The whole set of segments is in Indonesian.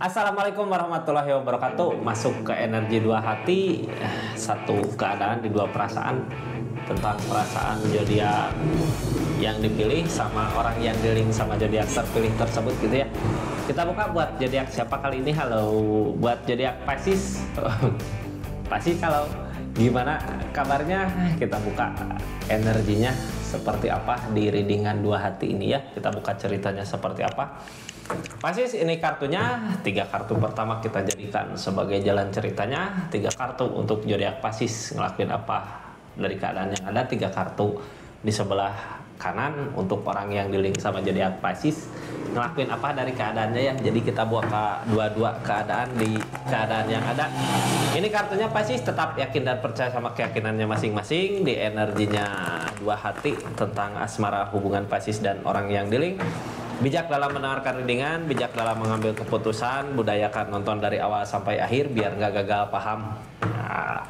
Assalamualaikum warahmatullahi wabarakatuh. Masuk ke energi dua hati, satu keadaan di dua perasaan, tentang perasaan zodiak yang dipilih sama orang yang dealing sama zodiak terpilih tersebut gitu ya. Kita buka buat zodiak siapa kali ini? Halo, buat zodiak Pisces. Pisces, halo. Gimana kabarnya? Kita buka energinya seperti apa di readingan dua hati ini ya. Kita buka ceritanya seperti apa. Pisces, ini kartunya 3 kartu pertama kita jadikan sebagai jalan ceritanya. 3 kartu untuk zodiak Pisces ngelakuin apa dari keadaan yang ada. 3 kartu di sebelah kanan untuk orang yang dealing sama zodiak Pisces ngelakuin apa dari keadaannya ya. Jadi kita buka dua-dua keadaan di keadaan yang ada. Ini kartunya Pisces, tetap yakin dan percaya sama keyakinannya masing-masing di energinya dua hati tentang asmara hubungan Pisces dan orang yang dealing. Bijak dalam mendengarkan readingan, bijak dalam mengambil keputusan, budayakan nonton dari awal sampai akhir biar nggak gagal paham. Nah,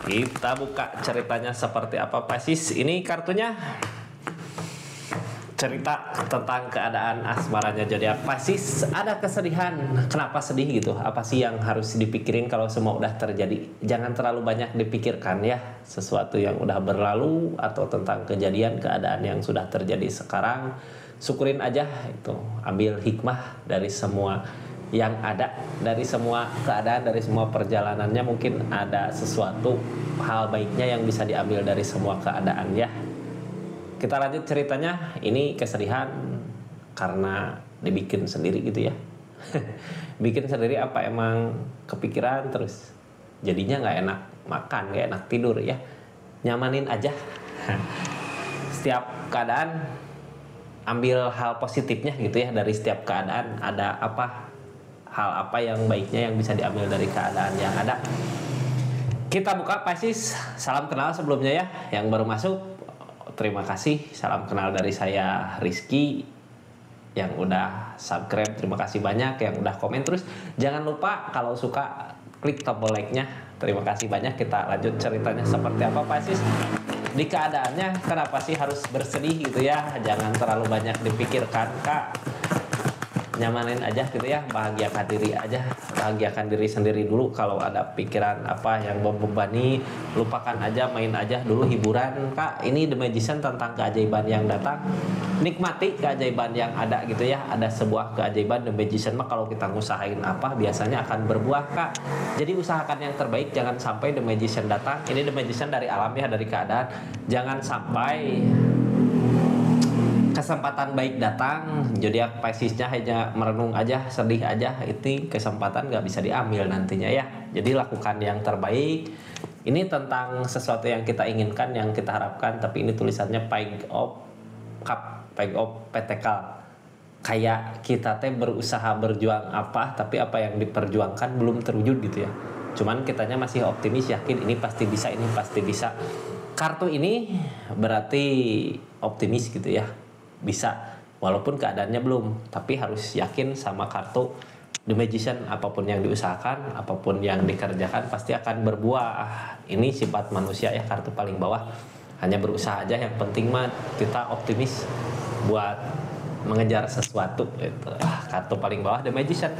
kita buka ceritanya seperti apa Pisces. Ini kartunya cerita tentang keadaan asmaranya zodiak Pisces. Ada kesedihan. Kenapa sedih gitu? Apa sih yang harus dipikirin kalau semua udah terjadi? Jangan terlalu banyak dipikirkan ya sesuatu yang udah berlalu atau tentang kejadian keadaan yang sudah terjadi sekarang. Syukurin aja itu, ambil hikmah dari semua yang ada, dari semua keadaan, dari semua perjalanannya. Mungkin ada sesuatu hal baiknya yang bisa diambil dari semua keadaan ya. Kita lanjut ceritanya. Ini kesedihan karena dibikin sendiri gitu ya. Bikin sendiri apa emang kepikiran terus jadinya nggak enak makan, nggak enak tidur ya. Nyamanin aja. Setiap keadaan ambil hal positifnya gitu ya dari setiap keadaan. Ada apa, hal apa yang baiknya yang bisa diambil dari keadaan yang ada. Kita buka Pisces. Salam kenal sebelumnya ya. Yang baru masuk, terima kasih. Salam kenal dari saya Rizky. Yang udah subscribe, terima kasih banyak. Yang udah komen terus. Jangan lupa kalau suka klik tombol like-nya. Terima kasih banyak. Kita lanjut ceritanya seperti apa Pisces. Di keadaannya kenapa sih harus bersedih gitu ya. Jangan terlalu banyak dipikirkan kak. Nyamanin aja gitu ya. Bahagiakan diri aja. Bahagiakan diri sendiri dulu. Kalau ada pikiran apa yang membebani, lupakan aja, main aja dulu, hiburan kak. Ini The Magician tentang keajaiban yang datang. Nikmati keajaiban yang ada gitu ya. Ada sebuah keajaiban The Magician mah kalau kita ngusahain apa biasanya akan berbuah kak. Jadi usahakan yang terbaik. Jangan sampai The Magician datang. Ini The Magician dari alam ya, dari keadaan. Jangan sampai kesempatan baik datang, zodiak Piscesnya hanya merenung aja, sedih aja, itu kesempatan nggak bisa diambil nantinya ya. Jadi lakukan yang terbaik. Ini tentang sesuatu yang kita inginkan, yang kita harapkan, tapi ini tulisannya Page of Cup, Page of Pentacle. Kayak kita teh berusaha berjuang apa, tapi apa yang diperjuangkan belum terwujud gitu ya. Cuman kitanya masih optimis, yakin ini pasti bisa, ini pasti bisa. Kartu ini berarti optimis gitu ya. Bisa walaupun keadaannya belum, tapi harus yakin sama kartu The Magician. Apapun yang diusahakan, apapun yang dikerjakan pasti akan berbuah. Ini sifat manusia ya. Kartu paling bawah hanya berusaha aja, yang penting mah kita optimis buat mengejar sesuatu gitu. Kartu paling bawah The Magician.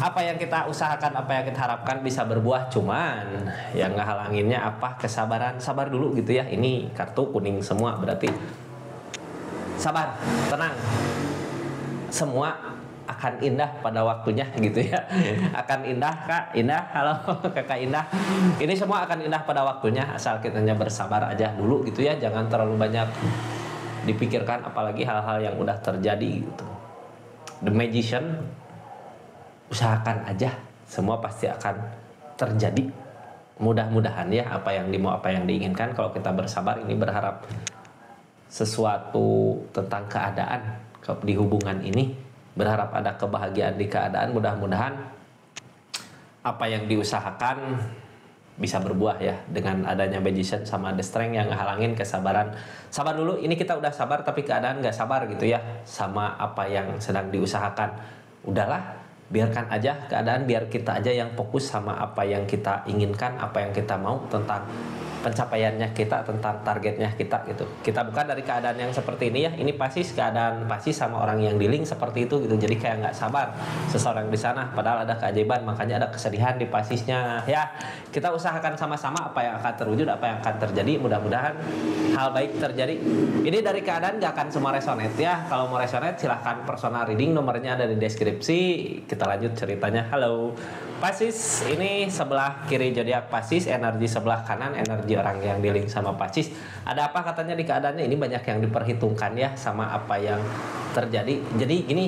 Apa yang kita usahakan, apa yang kita harapkan bisa berbuah, cuman yang ngehalanginnya apa? Kesabaran. Sabar dulu gitu ya. Ini kartu kuning semua, berarti sabar, tenang, semua akan indah pada waktunya gitu ya. Akan indah kak, indah, halo kakak indah. Ini semua akan indah pada waktunya, asal kitanya bersabar aja dulu gitu ya. Jangan terlalu banyak dipikirkan, apalagi hal-hal yang udah terjadi gitu. The Magician, usahakan aja, semua pasti akan terjadi. Mudah-mudahan ya apa yang dimau, apa yang diinginkan. Kalau kita bersabar, ini berharap sesuatu tentang keadaan di hubungan ini, berharap ada kebahagiaan di keadaan. Mudah-mudahan apa yang diusahakan bisa berbuah ya, dengan adanya Magician sama The Strength yang ngehalangin kesabaran. Sabar dulu, ini kita udah sabar tapi keadaan nggak sabar gitu ya sama apa yang sedang diusahakan. Udahlah, biarkan aja keadaan, biar kita aja yang fokus sama apa yang kita inginkan, apa yang kita mau tentang pencapaiannya kita, tentang targetnya kita gitu. Kita bukan dari keadaan yang seperti ini ya. Ini pasti keadaan pasti sama orang yang di link seperti itu gitu. Jadi kayak nggak sabar seseorang di sana. Padahal ada keajaiban, makanya ada kesedihan di pasisnya. Ya, kita usahakan sama-sama apa yang akan terwujud, apa yang akan terjadi. Mudah-mudahan hal baik terjadi. Ini dari keadaan nggak akan semua resonate ya. Kalau mau resonate silahkan personal reading, nomornya ada di deskripsi. Kita lanjut ceritanya. Halo. Pasis ini sebelah kiri zodiak Pasis, energi sebelah kanan energi orang yang di link sama Pasis. Ada apa katanya di keadaannya? Ini banyak yang diperhitungkan ya sama apa yang terjadi. Jadi gini,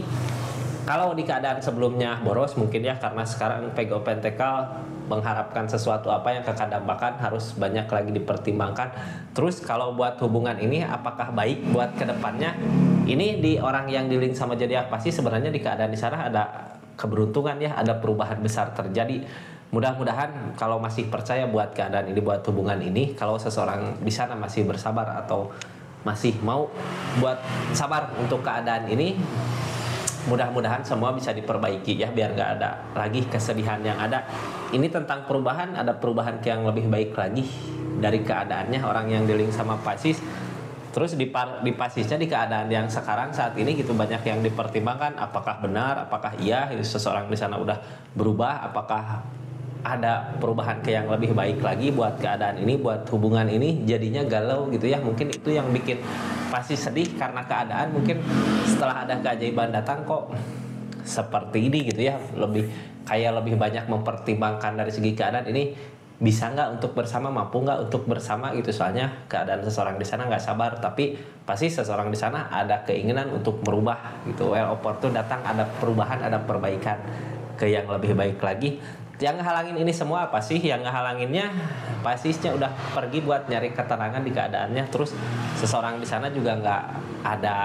kalau di keadaan sebelumnya boros mungkin ya, karena sekarang PGO Pentacle mengharapkan sesuatu apa yang akan dampakkan harus banyak lagi dipertimbangkan. Terus kalau buat hubungan ini apakah baik buat kedepannya? Ini di orang yang di link sama zodiak Pasis, sebenarnya di keadaan di sana ada keberuntungan ya, ada perubahan besar terjadi. Mudah-mudahan kalau masih percaya buat keadaan ini, buat hubungan ini, kalau seseorang di sana masih bersabar atau masih mau buat sabar untuk keadaan ini, mudah-mudahan semua bisa diperbaiki ya, biar nggak ada lagi kesedihan yang ada. Ini tentang perubahan, ada perubahan yang lebih baik lagi dari keadaannya orang yang di link sama Pasis. Terus di pasisnya di keadaan yang sekarang saat ini gitu, banyak yang dipertimbangkan, apakah benar, apakah iya seseorang di sana udah berubah, apakah ada perubahan ke yang lebih baik lagi buat keadaan ini, buat hubungan ini. Jadinya galau gitu ya, mungkin itu yang bikin Pasis sedih karena keadaan. Mungkin setelah ada keajaiban datang kok seperti ini gitu ya, lebih banyak mempertimbangkan dari segi keadaan ini. Bisa nggak untuk bersama, mampu nggak untuk bersama gitu. Soalnya keadaan seseorang di sana nggak sabar, tapi pasti seseorang di sana ada keinginan untuk merubah gitu. Well opportune datang, ada perubahan, ada perbaikan ke yang lebih baik lagi. Yang ngehalangin ini semua apa sih? Yang ngehalanginnya Pasisnya udah pergi buat nyari ketenangan di keadaannya. Terus seseorang di sana juga nggak ada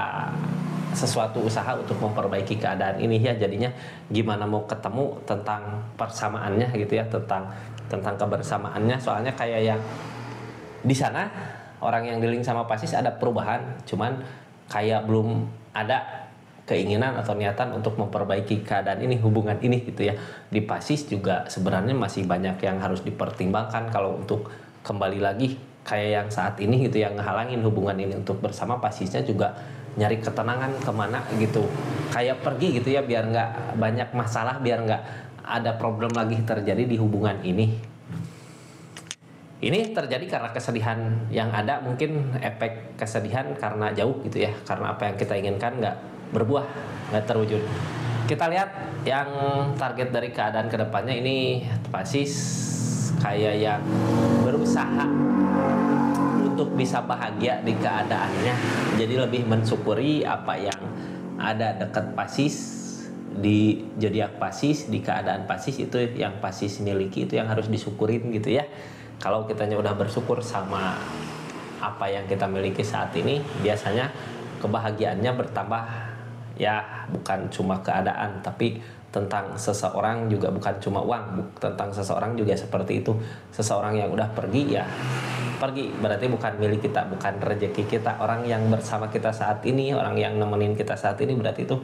sesuatu usaha untuk memperbaiki keadaan ini ya. Jadinya gimana mau ketemu tentang persamaannya gitu ya, tentang kebersamaannya. Soalnya kayak yang di sana orang yang di link sama Pasis ada perubahan, cuman kayak belum ada keinginan atau niatan untuk memperbaiki keadaan ini, hubungan ini gitu ya. Di Pasis juga sebenarnya masih banyak yang harus dipertimbangkan kalau untuk kembali lagi kayak yang saat ini gitu, yang ngehalangin hubungan ini untuk bersama. Pasisnya juga nyari ketenangan kemana gitu, kayak pergi gitu ya, biar nggak banyak masalah, biar nggak ada problem lagi terjadi di hubungan ini. Ini terjadi karena kesedihan yang ada, mungkin efek kesedihan karena jauh gitu ya, karena apa yang kita inginkan nggak berbuah, nggak terwujud. Kita lihat yang target dari keadaan kedepannya ini. Pasis kayak yang berusaha untuk bisa bahagia di keadaannya, jadi lebih mensyukuri apa yang ada dekat Pasis, di zodiak Pasis, di keadaan Pasis. Itu yang Pasis miliki, itu yang harus disyukurin gitu ya. Kalau kitanya udah bersyukur sama apa yang kita miliki saat ini, biasanya kebahagiaannya bertambah ya. Bukan cuma keadaan, tapi tentang seseorang juga, bukan cuma uang, tentang seseorang juga seperti itu. Seseorang yang udah pergi ya pergi, berarti bukan milik kita, bukan rezeki kita. Orang yang bersama kita saat ini, orang yang nemenin kita saat ini, berarti itu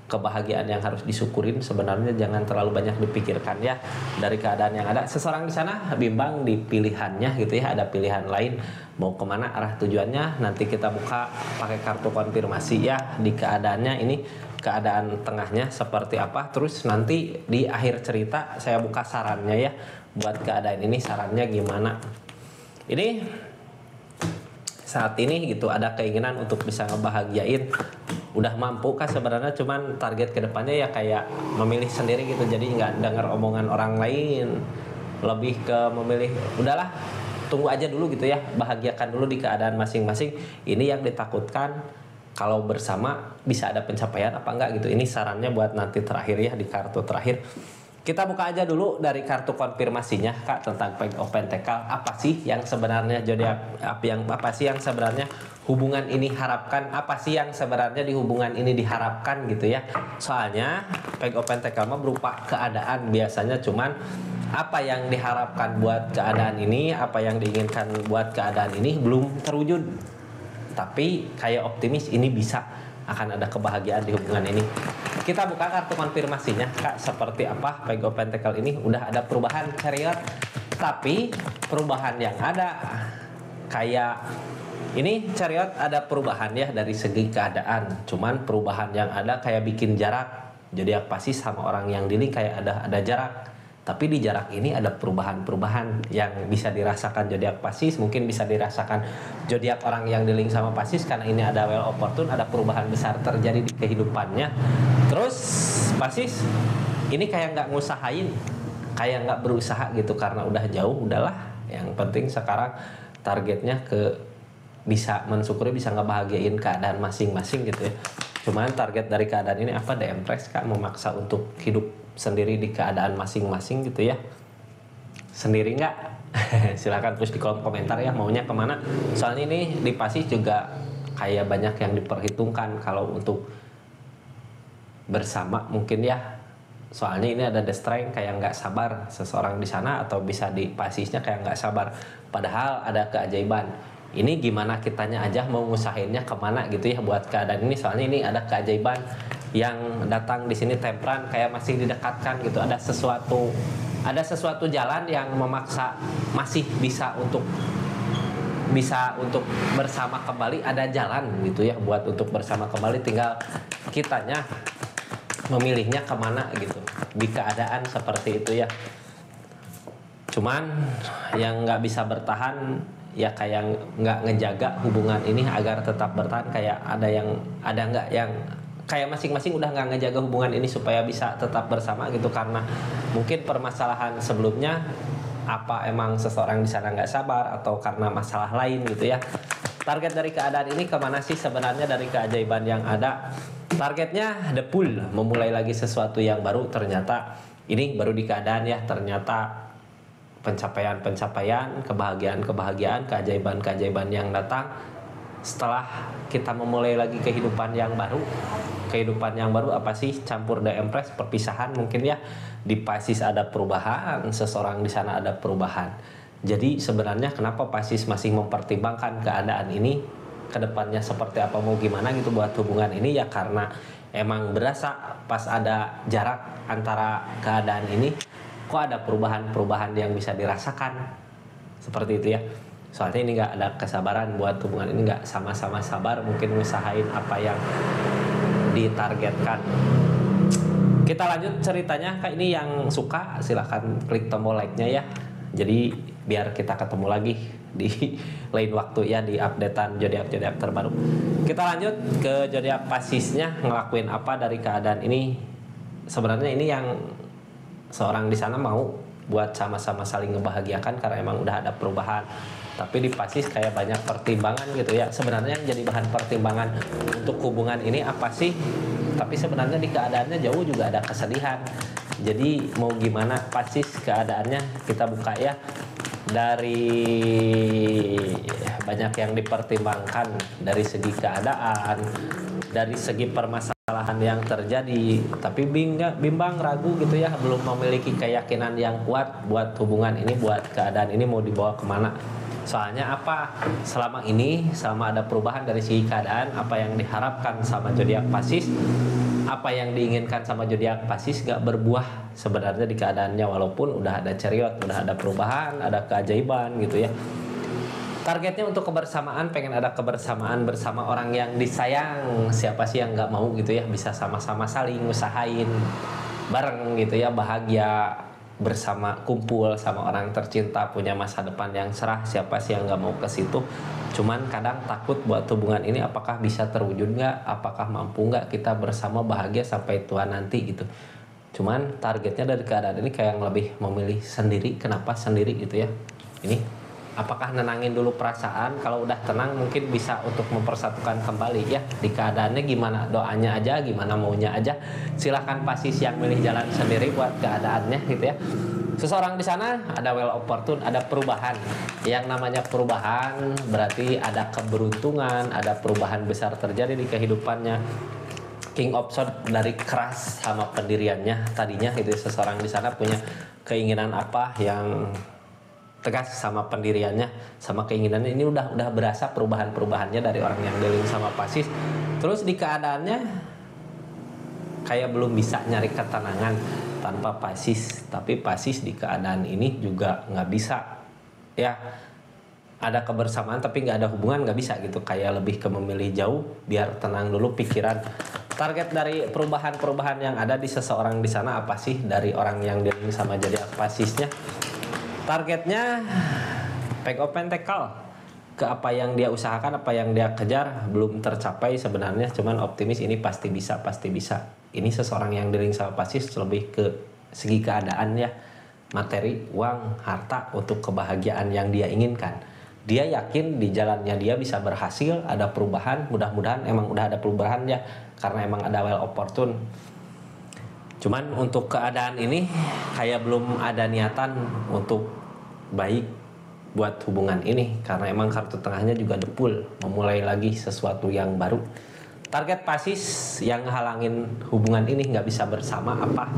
kebahagiaan yang harus disyukurin. Sebenarnya jangan terlalu banyak dipikirkan ya dari keadaan yang ada. Seseorang di sana bimbang di pilihannya gitu ya, ada pilihan lain mau kemana arah tujuannya. Nanti kita buka pakai kartu konfirmasi ya, di keadaannya ini keadaan tengahnya seperti apa. Terus nanti di akhir cerita saya buka sarannya ya, buat keadaan ini sarannya gimana. Ini saat ini gitu ada keinginan untuk bisa ngebahagiain, udah mampu kah sebenarnya, cuman target kedepannya ya kayak memilih sendiri gitu. Jadi nggak dengar omongan orang lain, lebih ke memilih udahlah tunggu aja dulu gitu ya, bahagiakan dulu di keadaan masing-masing. Ini yang ditakutkan kalau bersama bisa ada pencapaian apa enggak gitu. Ini sarannya buat nanti terakhir ya, di kartu terakhir. Kita buka aja dulu dari kartu konfirmasinya Kak, tentang PGO Pentacle. Apa sih yang sebenarnya zodiak, apa sih yang sebenarnya hubungan ini harapkan, apa sih yang sebenarnya di hubungan ini diharapkan gitu ya. Soalnya PGO Pentacle mah berupa keadaan biasanya, cuman apa yang diharapkan buat keadaan ini, apa yang diinginkan buat keadaan ini belum terwujud. Tapi kayak optimis ini bisa akan ada kebahagiaan di hubungan ini. Kita buka kartu konfirmasinya Kak, seperti apa PGO Pentacle ini. Udah ada perubahan chariot, Tapi perubahan yang ada kayak ini Chariot ada perubahan ya dari segi keadaan. Cuman perubahan yang ada kayak bikin jarak. Zodiak Pisces sama orang yang di link kayak ada jarak. Tapi di jarak ini ada perubahan-perubahan yang bisa dirasakan zodiak Pisces, mungkin bisa dirasakan zodiak orang yang di link sama Pisces karena ini ada well opportune, ada perubahan besar terjadi di kehidupannya. Terus Pisces ini kayak nggak ngusahain, kayak nggak berusaha gitu karena udah jauh, udahlah. Yang penting sekarang targetnya ke bisa mensyukuri, bisa ngebahagiain keadaan masing-masing gitu ya. Cuman target dari keadaan ini apa? Deempres Kak, memaksa untuk hidup sendiri di keadaan masing-masing gitu ya. Sendiri nggak? Silahkan tulis di kolom komentar ya maunya kemana. Soalnya ini di Pisces juga kayak banyak yang diperhitungkan kalau untuk bersama mungkin ya. Soalnya ini ada the strength kayak nggak sabar seseorang di sana, atau bisa di Piscesnya kayak nggak sabar. Padahal ada keajaiban. Ini gimana kitanya aja mau ngusahainnya kemana gitu ya buat keadaan ini. Soalnya ini ada keajaiban yang datang di sini, Temperan kayak masih didekatkan gitu. Ada sesuatu jalan yang memaksa masih bisa untuk bersama kembali. Ada jalan gitu ya buat untuk bersama kembali. Tinggal kitanya memilihnya kemana gitu di keadaan seperti itu ya. Cuman yang nggak bisa bertahan ya kayak nggak ngejaga hubungan ini agar tetap bertahan. Kayak ada nggak yang kayak masing-masing udah nggak ngejaga hubungan ini supaya bisa tetap bersama gitu, karena mungkin permasalahan sebelumnya, apa emang seseorang di sana nggak sabar atau karena masalah lain gitu ya. Target dari keadaan ini kemana sih sebenarnya dari keajaiban yang ada? Targetnya the pool, memulai lagi sesuatu yang baru. Ternyata ini baru di keadaan ya, ternyata pencapaian-pencapaian, kebahagiaan-kebahagiaan, keajaiban-keajaiban yang datang setelah kita memulai lagi kehidupan yang baru. Kehidupan yang baru apa sih? Campur the Empress, perpisahan mungkin ya. Di Pisces ada perubahan, seseorang di sana ada perubahan. Jadi sebenarnya kenapa Pisces masih mempertimbangkan keadaan ini kedepannya seperti apa, mau gimana gitu buat hubungan ini ya, karena emang berasa pas ada jarak antara keadaan ini kok ada perubahan-perubahan yang bisa dirasakan seperti itu ya. Soalnya ini nggak ada kesabaran buat hubungan ini, nggak sama-sama sabar mungkin ngusahain apa yang ditargetkan. Kita lanjut ceritanya. Kayak ini yang suka silahkan klik tombol like-nya ya, jadi biar kita ketemu lagi di lain waktu ya di updatean zodiak-zodiak terbaru. Kita lanjut ke zodiak Piscesnya, ngelakuin apa dari keadaan ini. Sebenarnya ini yang seorang di sana mau buat sama-sama saling ngebahagiakan karena emang udah ada perubahan. Tapi di Pisces kayak banyak pertimbangan gitu ya. Sebenarnya yang jadi bahan pertimbangan untuk hubungan ini apa sih? Tapi sebenarnya di keadaannya jauh juga ada kesedihan. Jadi mau gimana Pisces keadaannya, kita buka ya. Dari banyak yang dipertimbangkan dari segi keadaan, dari segi permasalahan yang terjadi, tapi bimbang ragu gitu ya, belum memiliki keyakinan yang kuat buat hubungan ini, buat keadaan ini mau dibawa kemana. Soalnya apa? Selama ini, selama ada perubahan dari segi keadaan, apa yang diharapkan sama zodiak Pisces, apa yang diinginkan sama zodiak Pisces gak berbuah sebenarnya di keadaannya, walaupun udah ada Chariot, udah ada perubahan, ada keajaiban gitu ya. Targetnya untuk kebersamaan, pengen ada kebersamaan bersama orang yang disayang. Siapa sih yang nggak mau gitu ya, bisa sama-sama saling usahain bareng gitu ya, bahagia bersama, kumpul sama orang tercinta, punya masa depan yang cerah. Siapa sih yang nggak mau ke situ? Cuman kadang takut buat hubungan ini apakah bisa terwujud nggak, apakah mampu nggak kita bersama bahagia sampai tua nanti gitu. Cuman targetnya dari keadaan ini kayak yang lebih memilih sendiri. Kenapa sendiri gitu ya? Ini apakah nenangin dulu perasaan, kalau udah tenang mungkin bisa untuk mempersatukan kembali ya. Di keadaannya gimana, doanya aja, gimana maunya aja. Silahkan Pisces yang milih jalan sendiri buat keadaannya gitu ya. Seseorang di sana ada well opportune, ada perubahan. Yang namanya perubahan berarti ada keberuntungan, ada perubahan besar terjadi di kehidupannya. King of Swords dari keras sama pendiriannya tadinya gitu. Seseorang di sana punya keinginan apa yang tegas sama pendiriannya, sama keinginannya. Ini udah berasa perubahannya dari orang yang dealing sama Pisces. Terus di keadaannya kayak belum bisa nyari ketenangan. tanpa pasis, tapi pasis di keadaan ini juga nggak bisa ya, ada kebersamaan tapi nggak ada hubungan, nggak bisa gitu. Kayak lebih ke memilih jauh biar tenang dulu pikiran. Target dari perubahan-perubahan yang ada di seseorang di sana apa sih dari orang yang dealing sama zodiak pasisnya? Targetnya Page of Pentacle, ke apa yang dia usahakan, apa yang dia kejar belum tercapai sebenarnya, cuman optimis ini pasti bisa, pasti bisa. Ini seseorang yang dealing sama pasis lebih ke segi keadaan ya, materi, uang, harta untuk kebahagiaan yang dia inginkan. Dia yakin di jalannya dia bisa berhasil, ada perubahan, mudah-mudahan emang udah ada perubahan ya, karena emang ada well opportune. Cuman untuk keadaan ini kayak belum ada niatan untuk baik buat hubungan ini, karena emang kartu tengahnya juga depul, memulai lagi sesuatu yang baru. Target pasis yang halangin hubungan ini nggak bisa bersama apa?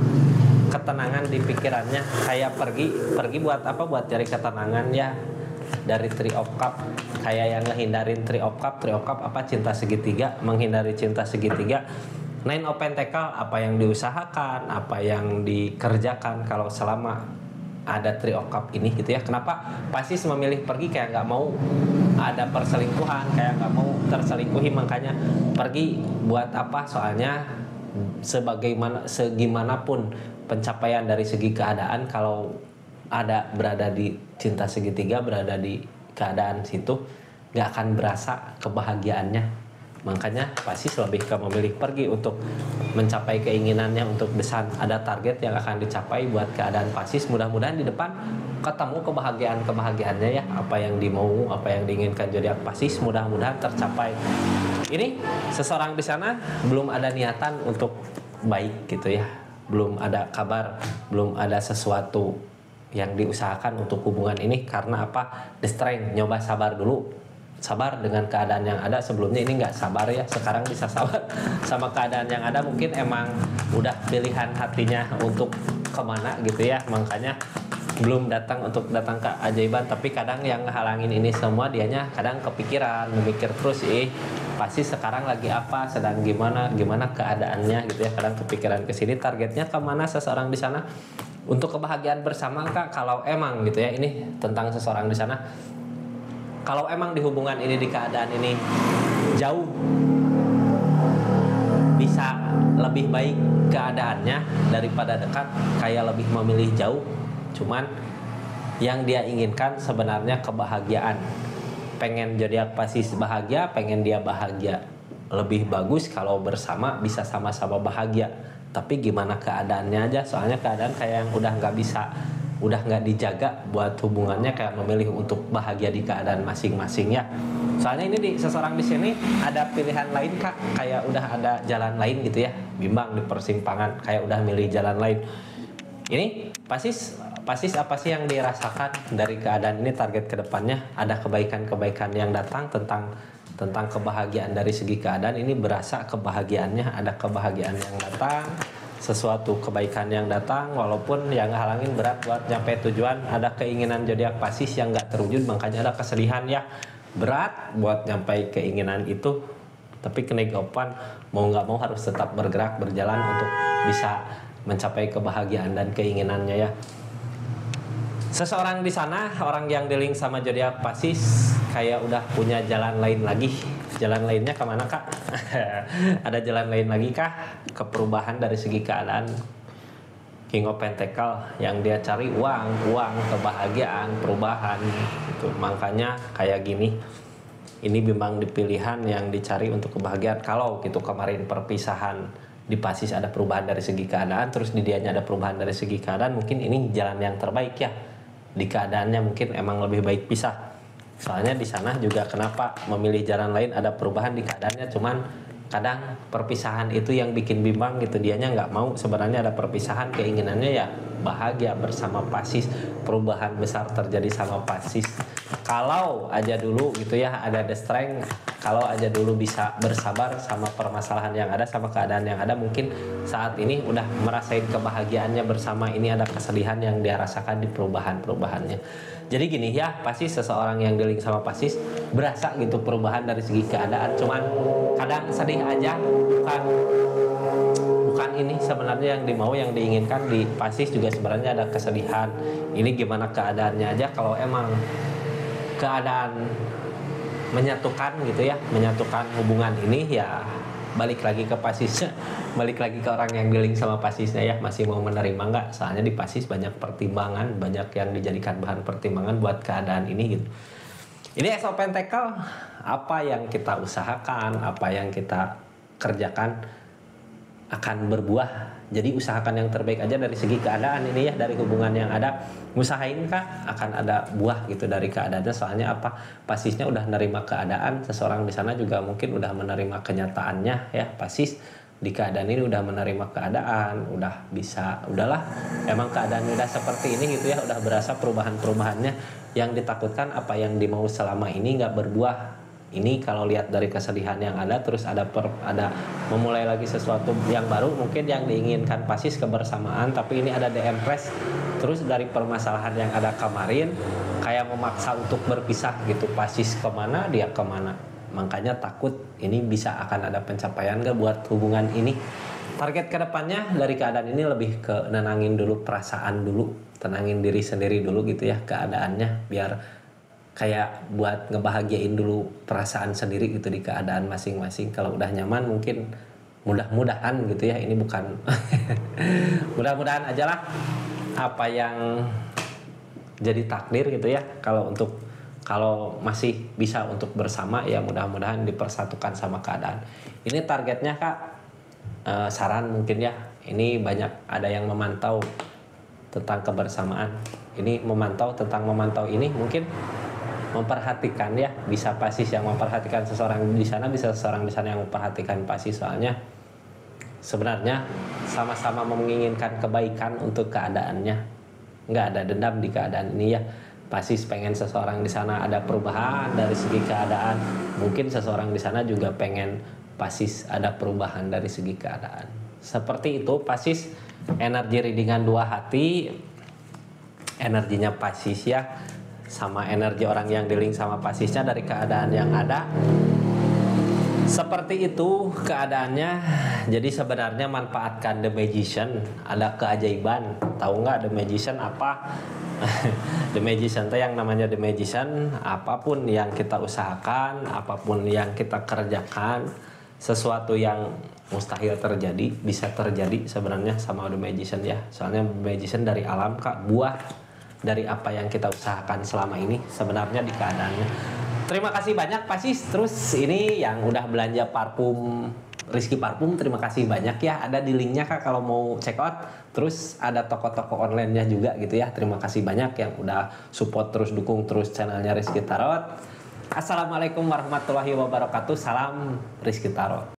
Ketenangan di pikirannya, kayak pergi buat apa? Buat cari ketenangan ya. Dari Three of Cup, kayak yang ngehindarin Three of Cup apa? Cinta segitiga, menghindari cinta segitiga. Nine of Pentacle, apa yang diusahakan, apa yang dikerjakan kalau selama ada Three of Cup ini gitu ya. Kenapa pasis memilih pergi, kayak nggak mau ada perselingkuhan, kayak nggak mau terselingkuhi, makanya pergi buat apa? Soalnya segimanapun pencapaian dari segi keadaan, kalau ada berada di cinta segitiga, berada di keadaan situ, nggak akan berasa kebahagiaannya. Makanya pasis lebih ke memilih pergi untuk mencapai keinginannya, untuk desain ada target yang akan dicapai buat keadaan pasis. Mudah-mudahan di depan ketemu kebahagiaannya ya, apa yang dimau, apa yang diinginkan zodiak pasis mudah-mudahan tercapai. Ini seseorang di sana belum ada niatan untuk baik gitu ya, belum ada kabar, belum ada sesuatu yang diusahakan untuk hubungan ini. Karena apa? The strength, nyoba sabar dulu, sabar dengan keadaan yang ada. Sebelumnya ini nggak sabar ya, sekarang bisa sabar sama keadaan yang ada. Mungkin emang udah pilihan hatinya untuk kemana gitu ya, makanya belum datang untuk datang ke ajaiban. Tapi kadang yang ngehalangin ini semua, dianya kadang kepikiran, memikir terus pasti sekarang lagi apa, sedang gimana keadaannya gitu ya. Kadang kepikiran ke sini, targetnya kemana seseorang di sana untuk kebahagiaan bersama kak. Kalau emang gitu ya, ini tentang seseorang di sana, kalau emang di hubungan ini, di keadaan ini jauh, bisa lebih baik keadaannya daripada dekat, kayak lebih memilih jauh. Cuman yang dia inginkan sebenarnya kebahagiaan. Pengen zodiak pasis bahagia, pengen dia bahagia. Lebih bagus kalau bersama bisa sama-sama bahagia. Tapi gimana keadaannya aja, soalnya keadaan kayak yang udah nggak bisa, udah nggak dijaga buat hubungannya, kayak memilih untuk bahagia di keadaan masing-masing ya. Soalnya ini di seseorang di sini ada pilihan lain kak, kayak udah ada jalan lain gitu ya, bimbang di persimpangan, kayak udah milih jalan lain. Ini pasis apa sih yang dirasakan dari keadaan ini? Target kedepannya ada kebaikan-kebaikan yang datang, tentang kebahagiaan dari segi keadaan ini, berasa kebahagiaannya, ada kebahagiaan yang datang, sesuatu kebaikan yang datang, walaupun yang halangin berat buat nyampe tujuan. Ada keinginan zodiak pasis yang nggak terwujud, makanya ada kesedihan ya, berat buat nyampe keinginan itu. Tapi kenegapan mau nggak mau harus tetap bergerak, berjalan untuk bisa mencapai kebahagiaan dan keinginannya ya. Seseorang di sana, orang yang dealing sama zodiak pasis, kayak udah punya jalan lain lagi. Jalan lainnya kemana kak? Ada jalan lain lagi kah? Ke perubahan dari segi keadaan. King of Pentacle, yang dia cari uang, kebahagiaan, perubahan gitu. Makanya kayak gini, ini bimbang di pilihan yang dicari untuk kebahagiaan. Kalau gitu kemarin perpisahan di pasis ada perubahan dari segi keadaan, terus di dianya ada perubahan dari segi keadaan, mungkin ini jalan yang terbaik ya. Di keadaannya mungkin emang lebih baik pisah. Soalnya di sana juga kenapa memilih jalan lain, ada perubahan di keadaannya, cuman kadang perpisahan itu yang bikin bimbang gitu. Dianya nggak mau sebenarnya ada perpisahan, keinginannya ya bahagia bersama pasis. Perubahan besar terjadi sama pasis. Kalau aja dulu gitu ya ada the strength, kalau aja dulu bisa bersabar sama permasalahan yang ada, sama keadaan yang ada, mungkin saat ini udah merasain kebahagiaannya bersama. Ini ada kesedihan yang dia rasakan di perubahannya. Jadi gini ya, pasti seseorang yang dealing sama pasis berasa gitu perubahan dari segi keadaan, cuman kadang sedih aja, bukan keadaan ini sebenarnya yang dimau, yang diinginkan di Pisces juga sebenarnya ada kesedihan. Ini gimana keadaannya aja, kalau emang keadaan menyatukan gitu ya, menyatukan hubungan ini ya balik lagi ke Pisces, balik lagi ke orang yang dealing sama Piscesnya ya, masih mau menerima nggak? Soalnya di Pisces banyak pertimbangan, banyak yang dijadikan bahan pertimbangan buat keadaan ini gitu. Ini Ace of Pentacle, apa yang kita usahakan, apa yang kita kerjakan akan berbuah. Jadi usahakan yang terbaik aja dari segi keadaan ini ya, dari hubungan yang ada. Usahain Kak akan ada buah gitu dari keadaannya. Soalnya apa? Pasisnya udah menerima keadaan, seseorang di sana juga mungkin udah menerima kenyataannya ya. Pasis di keadaan ini udah menerima keadaan, udah bisa, udahlah emang keadaan udah seperti ini gitu ya, udah berasa perubahan-perubahannya. Yang ditakutkan apa yang dimau selama ini nggak berbuah. Ini kalau lihat dari kesedihan yang ada, terus ada memulai lagi sesuatu yang baru, mungkin yang diinginkan Pisces kebersamaan, tapi ini ada The Empress. Terus dari permasalahan yang ada kemarin kayak memaksa untuk berpisah gitu, Pisces kemana dia kemana, makanya takut ini bisa akan ada pencapaian gak buat hubungan ini. Target kedepannya dari keadaan ini lebih ke nenangin dulu perasaan dulu, tenangin diri sendiri dulu gitu ya keadaannya, biar kayak buat ngebahagiain dulu perasaan sendiri gitu di keadaan masing-masing. Kalau udah nyaman mungkin mudah-mudahan gitu ya, ini bukan mudah-mudahan aja lah apa yang jadi takdir gitu ya. Kalau masih bisa untuk bersama ya mudah-mudahan dipersatukan sama keadaan. Ini targetnya Kak. Saran mungkin ya, ini banyak ada yang memantau tentang kebersamaan. Ini memantau ini mungkin memperhatikan ya, bisa Pisces yang memperhatikan seseorang di sana, bisa seseorang di sana yang memperhatikan Pisces. Soalnya sebenarnya sama-sama menginginkan kebaikan untuk keadaannya, nggak ada dendam di keadaan ini ya. Pisces pengen seseorang di sana ada perubahan dari segi keadaan, mungkin seseorang di sana juga pengen Pisces ada perubahan dari segi keadaan. Seperti itu Pisces, energi readingan dua hati, energinya Pisces ya, sama energi orang yang dealing sama Piscesnya dari keadaan yang ada. Seperti itu keadaannya. Jadi sebenarnya manfaatkan The Magician, ada keajaiban. Tahu nggak The Magician apa? The Magician itu yang namanya The Magician, apapun yang kita usahakan, apapun yang kita kerjakan, sesuatu yang mustahil terjadi bisa terjadi sebenarnya sama The Magician ya. Soalnya The Magician dari alam Kak, buah dari apa yang kita usahakan selama ini sebenarnya di keadaannya. Terima kasih banyak Pisces. Terus ini yang udah belanja parfum Rizky Parfum, terima kasih banyak ya. Ada di linknya Kak kalau mau check out. Terus ada toko-toko online-nya juga gitu ya. Terima kasih banyak yang udah support, terus dukung terus channelnya Rizky Tarot. Assalamualaikum warahmatullahi wabarakatuh. Salam Rizky Tarot.